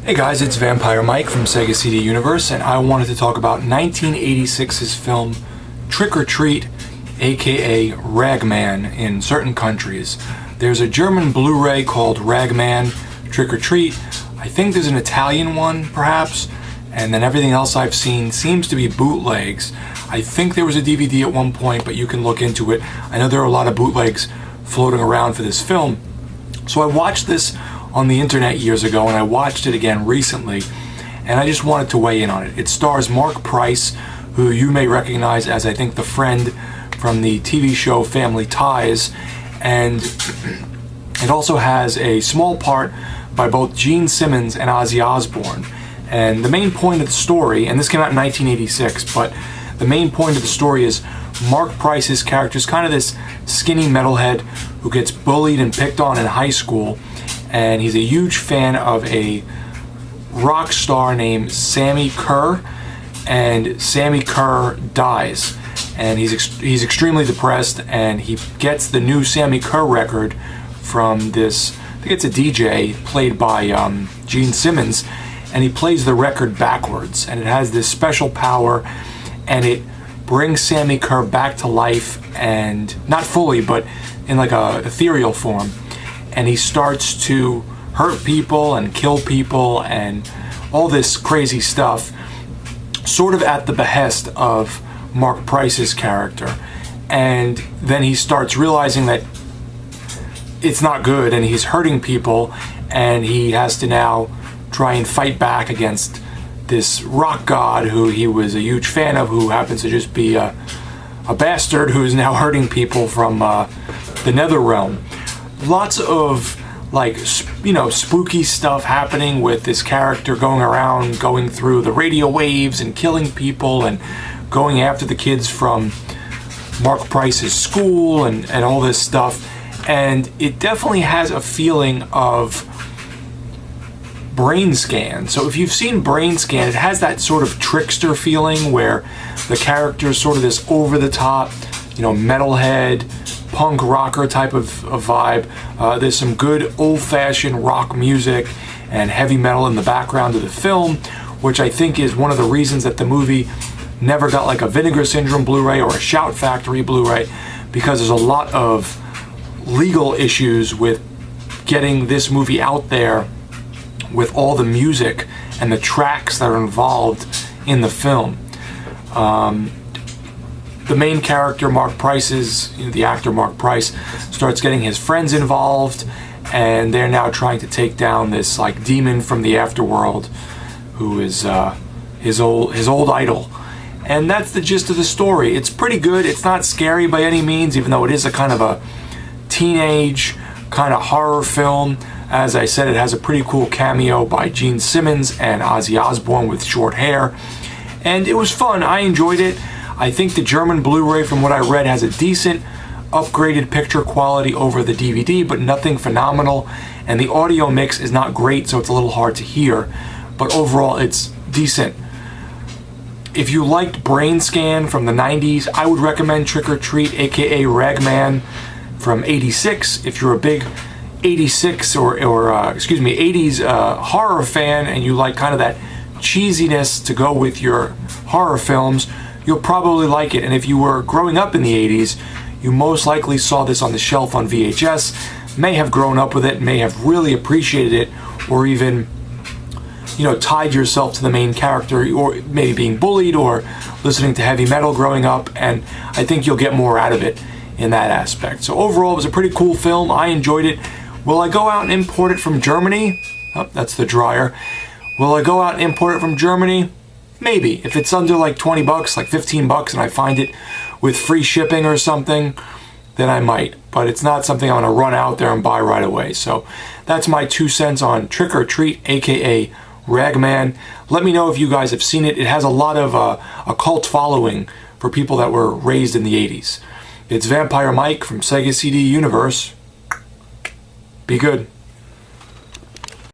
Hey guys, it's Vampire Mike from Sega CD Universe, and I wanted to talk about 1986's film Trick or Treat, aka Ragman in certain countries. There's a German Blu-ray called Ragman Trick or Treat. I think there's an Italian one, perhaps, and then everything else I've seen seems to be bootlegs. I think there was a DVD at one point, but you can look into it. I know there are a lot of bootlegs floating around for this film. So I watched this on the internet years ago, and I watched it again recently, and I just wanted to weigh in on it. It stars Mark Price, who you may recognize as, I think, the friend from the TV show Family Ties, and it also has a small part by both Gene Simmons and Ozzy Osbourne. And the main point of the story, and this came out in 1986, but the main point of the story is Mark Price's character is kind of this skinny metalhead who gets bullied and picked on in high school, and he's a huge fan of a rock star named Sammy Kerr, and Sammy Kerr dies, and he's extremely depressed, and he gets the new Sammy Kerr record from this, I think it's a DJ played by Gene Simmons, and he plays the record backwards, and it has this special power, and it brings Sammy Kerr back to life, and not fully, but in like a ethereal form. And he starts to hurt people and kill people and all this crazy stuff, sort of at the behest of Mark Price's character. And then he starts realizing that it's not good and he's hurting people, and he has to now try and fight back against this rock god who he was a huge fan of, who happens to just be a bastard who's now hurting people from the nether realm. Lots of, like, spooky stuff happening with this character going around, going through the radio waves and killing people and going after the kids from Mark Price's school and all this stuff. And it definitely has a feeling of Brain Scan. So if you've seen Brain Scan, it has that sort of trickster feeling where the character is sort of this over-the-top, metalhead, punk rocker type of vibe. There's some good old-fashioned rock music and heavy metal in the background of the film, which I think is one of the reasons that the movie never got like a Vinegar Syndrome Blu-ray or a Shout Factory Blu-ray, because there's a lot of legal issues with getting this movie out there with all the music and the tracks that are involved in the film. The main character, Mark Price's, the actor Mark Price, starts getting his friends involved, and they're now trying to take down this like demon from the afterworld, who is his old idol. And that's the gist of the story. It's pretty good. It's not scary by any means, even though it is a kind of a teenage kind of horror film. As I said, it has a pretty cool cameo by Gene Simmons and Ozzy Osbourne with short hair. And it was fun. I enjoyed it. I think the German Blu-ray, from what I read, has a decent upgraded picture quality over the DVD, but nothing phenomenal. And the audio mix is not great, so it's a little hard to hear. But overall, it's decent. If you liked Brain Scan from the 90s, I would recommend Trick or Treat, aka Ragman from 86. If you're a big 86 or 80s horror fan, and you like kind of that cheesiness to go with your horror films, you'll probably like it. And if you were growing up in the 80s, you most likely saw this on the shelf on VHS, may have grown up with it, may have really appreciated it, or even tied yourself to the main character, or maybe being bullied or listening to heavy metal growing up, and I think you'll get more out of it in that aspect. So overall, it was a pretty cool film. I enjoyed it. Will I go out and import it from Germany? Oh, that's the dryer. Will I go out and import it from Germany? Maybe. If it's under like 20 bucks, like 15 bucks, and I find it with free shipping or something, then I might. But it's not something I'm going to run out there and buy right away. So that's my 2 cents on Trick or Treat, aka Ragman. Let me know if you guys have seen it. It has a lot of a cult following for people that were raised in the 80s. It's Vampire Mike from Sega CD Universe. Be good.